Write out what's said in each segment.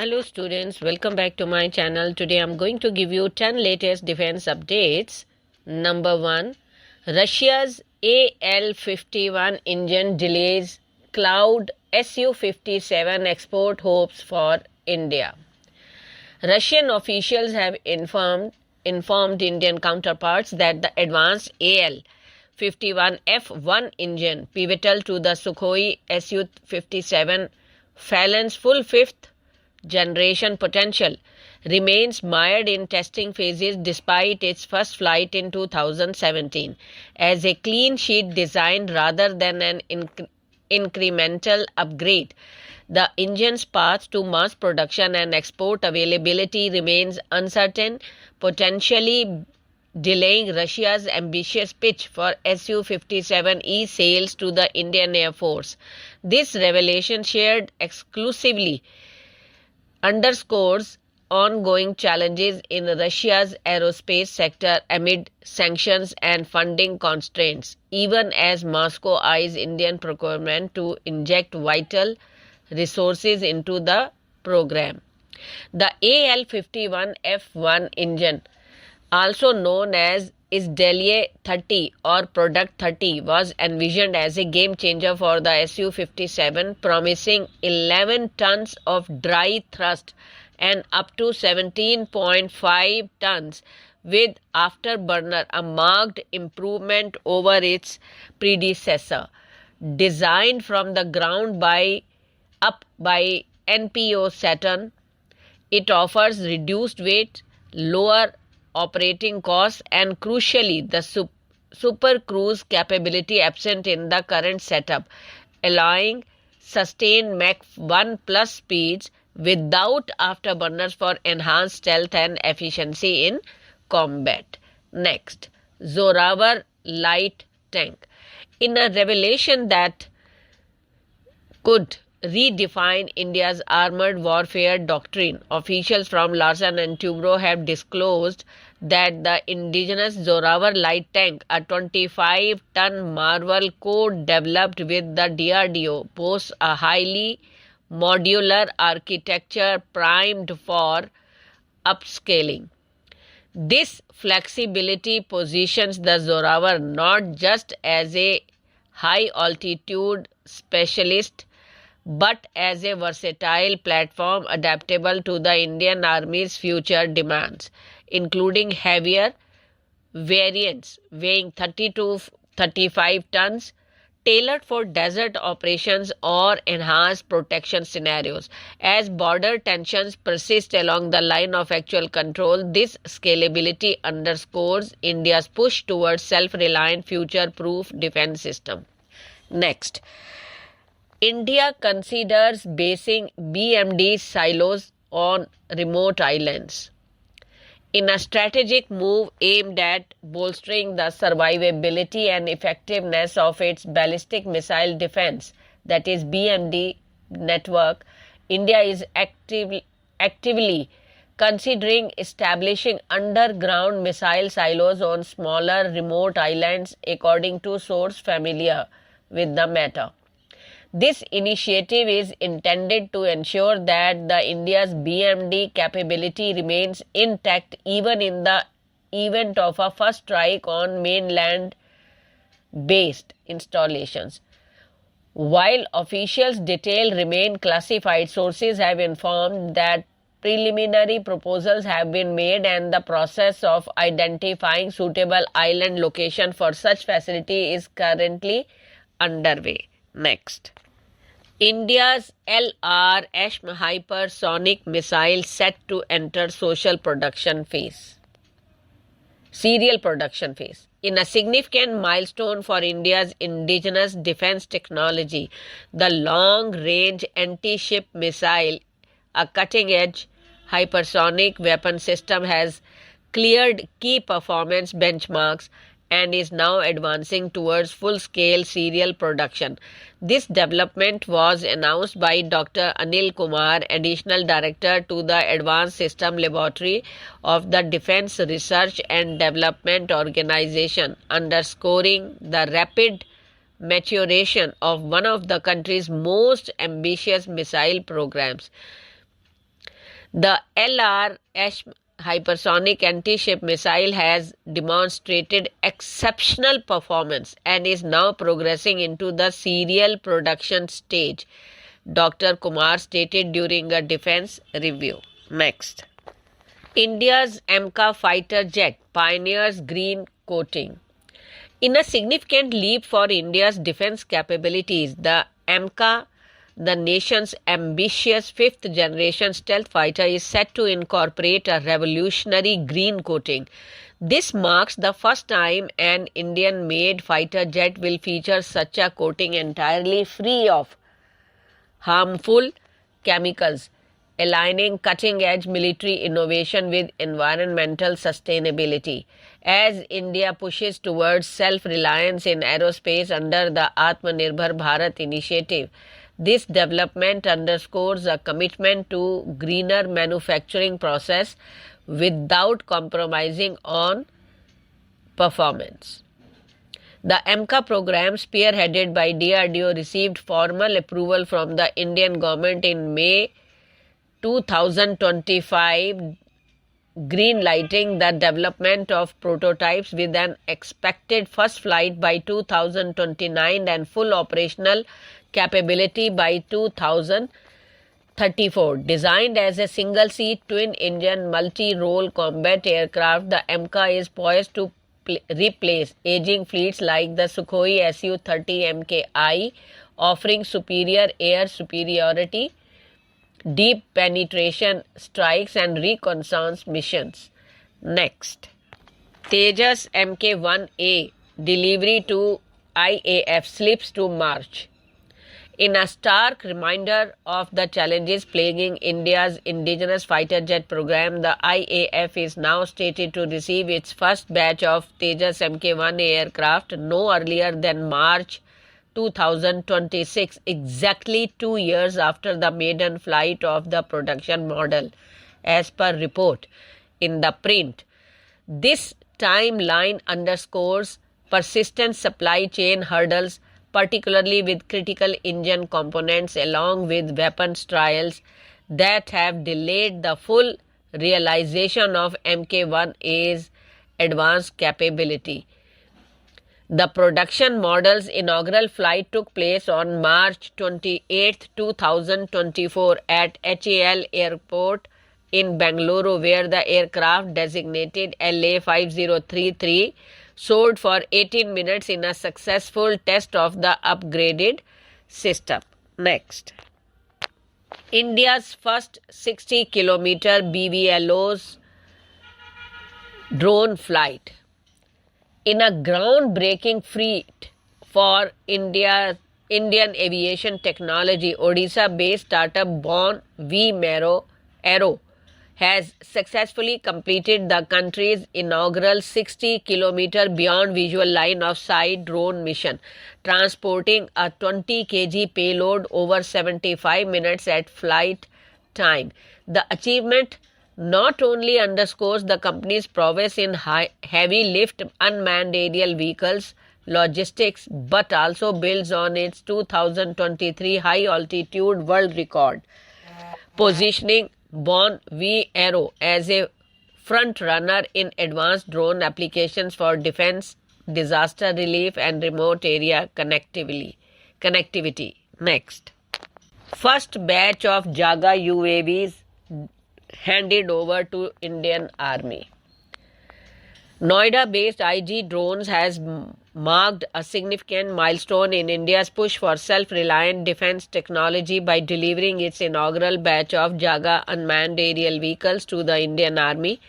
Hello students, welcome back to my channel. Today I'm going to give you 10 latest defense updates. Number 1, Russia's AL-51 engine delays cloud Su-57 export hopes for India. Russian officials have informed Indian counterparts that the advanced AL-51F1 engine, pivotal to the Sukhoi Su-57 Phalanx full fifth generation potential, remains mired in testing phases despite its first flight in 2017. As a clean sheet design rather than an incremental upgrade, the engine's path to mass production and export availability remains uncertain, potentially delaying Russia's ambitious pitch for Su-57E sales to the Indian Air Force. This revelation, shared exclusively, underscores ongoing challenges in Russia's aerospace sector amid sanctions and funding constraints, even as Moscow eyes Indian procurement to inject vital resources into the program. The AL-51F1 engine, also known as Izdeliye 30 or Product 30, was envisioned as a game changer for the Su-57, promising 11 tons of dry thrust and up to 17.5 tons with afterburner, a marked improvement over its predecessor. Designed from the ground up by NPO Saturn, it offers reduced weight, lower operating costs, and crucially the super cruise capability absent in the current setup, allowing sustained Mach 1 plus speeds without afterburners for enhanced stealth and efficiency in combat. Next, Zorawar light tank. In a revelation that could redefine India's armored warfare doctrine, officials from Larsen & Toubro have disclosed that the indigenous Zorawar light tank, a 25-ton Marvel co-developed with the DRDO, boasts a highly modular architecture primed for upscaling. This flexibility positions the Zorawar not just as a high-altitude specialist, but as a versatile platform adaptable to the Indian Army's future demands, including heavier variants weighing 30 to 35 tons, tailored for desert operations or enhanced protection scenarios. As border tensions persist along the line of actual control, this scalability underscores India's push towards self-reliant, future-proof defense system. Next, India considers basing BMD Silos on remote islands. In a strategic move aimed at bolstering the survivability and effectiveness of its ballistic missile defense, that is BMD network, India is actively considering establishing underground missile silos on smaller remote islands, according to sources familiar with the matter. This initiative is intended to ensure that India's BMD capability remains intact even in the event of a first strike on mainland-based installations. While officials' details remain classified, sources have informed that preliminary proposals have been made and the process of identifying suitable island location for such facility is currently underway. Next, India's AShM hypersonic missile set to enter serial production phase. In a significant milestone for India's indigenous defense technology, the long-range anti-ship missile, a cutting-edge hypersonic weapon system, has cleared key performance benchmarks and is now advancing towards full-scale serial production. This development was announced by Dr. Anil Kumar, Additional Director to the Advanced System Laboratory of the Defense Research and Development Organization, underscoring the rapid maturation of one of the country's most ambitious missile programs. AShM hypersonic anti-ship missile has demonstrated exceptional performance and is now progressing into the serial production stage, Dr. Kumar stated during a defense review. Next. India's AMCA fighter jet pioneers green coating. In a significant leap for India's defense capabilities, the AMCA, the nation's ambitious fifth-generation stealth fighter, is set to incorporate a revolutionary green coating. This marks the first time an Indian-made fighter jet will feature such a coating entirely free of harmful chemicals, aligning cutting-edge military innovation with environmental sustainability. As India pushes towards self-reliance in aerospace under the Atmanirbhar Bharat initiative, this development underscores a commitment to greener manufacturing process without compromising on performance. The AMCA program, spearheaded by DRDO, received formal approval from the Indian government in May 2025, green-lighting the development of prototypes with an expected first flight by 2029 and full operational capability by 2034. Designed as a single-seat, twin-engine, multi-role combat aircraft, the AMCA is poised to replace aging fleets like the Sukhoi Su-30 MKI, offering superior air superiority, deep penetration strikes and reconnaissance missions. Next. Tejas Mk1A delivery to IAF slips to March. In a stark reminder of the challenges plaguing India's indigenous fighter jet program, the IAF is now slated to receive its first batch of Tejas Mk1A aircraft no earlier than March 2026, exactly 2 years after the maiden flight of the production model, as per report in the print. This timeline underscores persistent supply chain hurdles, particularly with critical engine components along with weapons trials, that have delayed the full realization of Mk1A's advanced capability. The production model's inaugural flight took place on March 28, 2024 at HAL Airport in Bengaluru, where the aircraft, designated LA5033, soared for 18 minutes in a successful test of the upgraded system. Next. India's first 60-kilometer BVLOS drone flight. In a groundbreaking feat for Indian aviation technology, Odisha-based startup Born V Aero has successfully completed the country's inaugural 60-kilometer beyond visual line of sight drone mission, transporting a 20 kg payload over 75 minutes at flight time. The achievement not only underscores the company's prowess in heavy lift unmanned aerial vehicles logistics, but also builds on its 2023 high altitude world record, positioning Born V Aero as a front runner in advanced drone applications for defense, disaster relief and remote area connectivity. Next. First batch of Jaga UAVs handed over to Indian Army. Noida-based IG Drones has marked a significant milestone in India's push for self-reliant defense technology by delivering its inaugural batch of Jaga unmanned aerial vehicles to the Indian Army.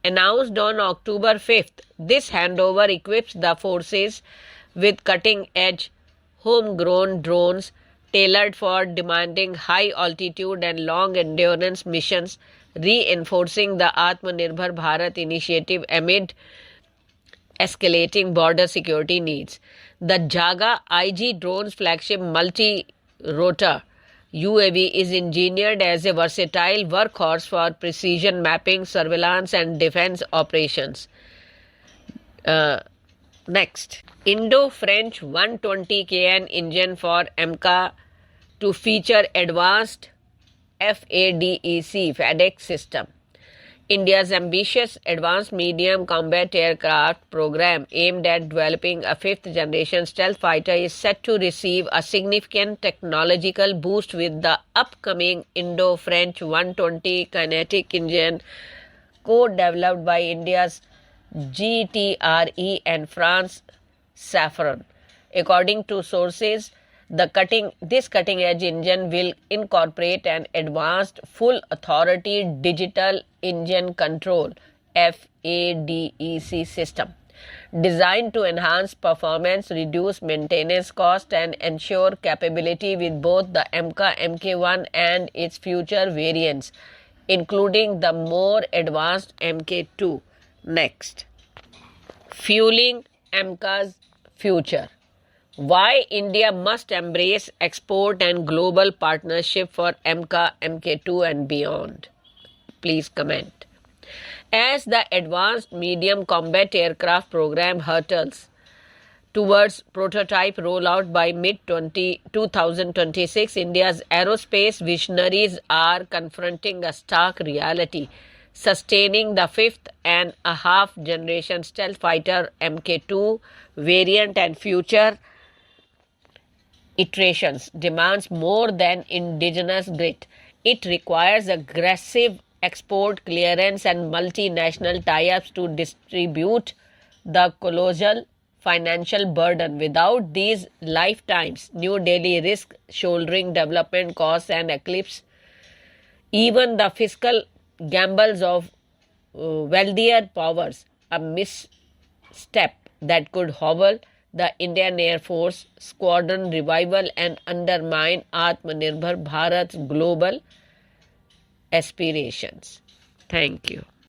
Announced on October 5th, this handover equips the forces with cutting-edge, homegrown drones tailored for demanding high-altitude and long-endurance missions, reinforcing the Atmanirbhar Bharat initiative amid escalating border security needs. The Jaga IG Drone's flagship multi-rotor UAV is engineered as a versatile workhorse for precision mapping, surveillance and defense operations. Next. Indo-French 120 kN engine for AMCA to feature advanced FADEC system. India's ambitious Advanced Medium Combat Aircraft program aimed at developing a fifth-generation stealth fighter is set to receive a significant technological boost with the upcoming Indo-French 120 kinetic engine co-developed by India's GTRE and France Safran. According to sources, this cutting-edge engine will incorporate an advanced full-authority digital engine control FADEC system designed to enhance performance, reduce maintenance cost, and ensure capability with both the AMCA Mk1 and its future variants, including the more advanced Mk2. Next, fueling AMCA's future. Why India must embrace export and global partnership for AMCA, Mk2 and beyond? Please comment. As the Advanced Medium Combat Aircraft program hurtles towards prototype rollout by mid-2026, India's aerospace visionaries are confronting a stark reality. Sustaining the fifth-and-a-half generation stealth fighter Mk2 variant and future iterations demands more than indigenous grit. It requires aggressive export clearance and multinational tie-ups to distribute the colossal financial burden. Without these lifetimes, New Delhi risks shouldering development costs and eclipse even the fiscal gambles of wealthier powers, a misstep that could hobble the Indian Air Force squadron revival and undermine Atmanirbhar Bharat's global aspirations. Thank you.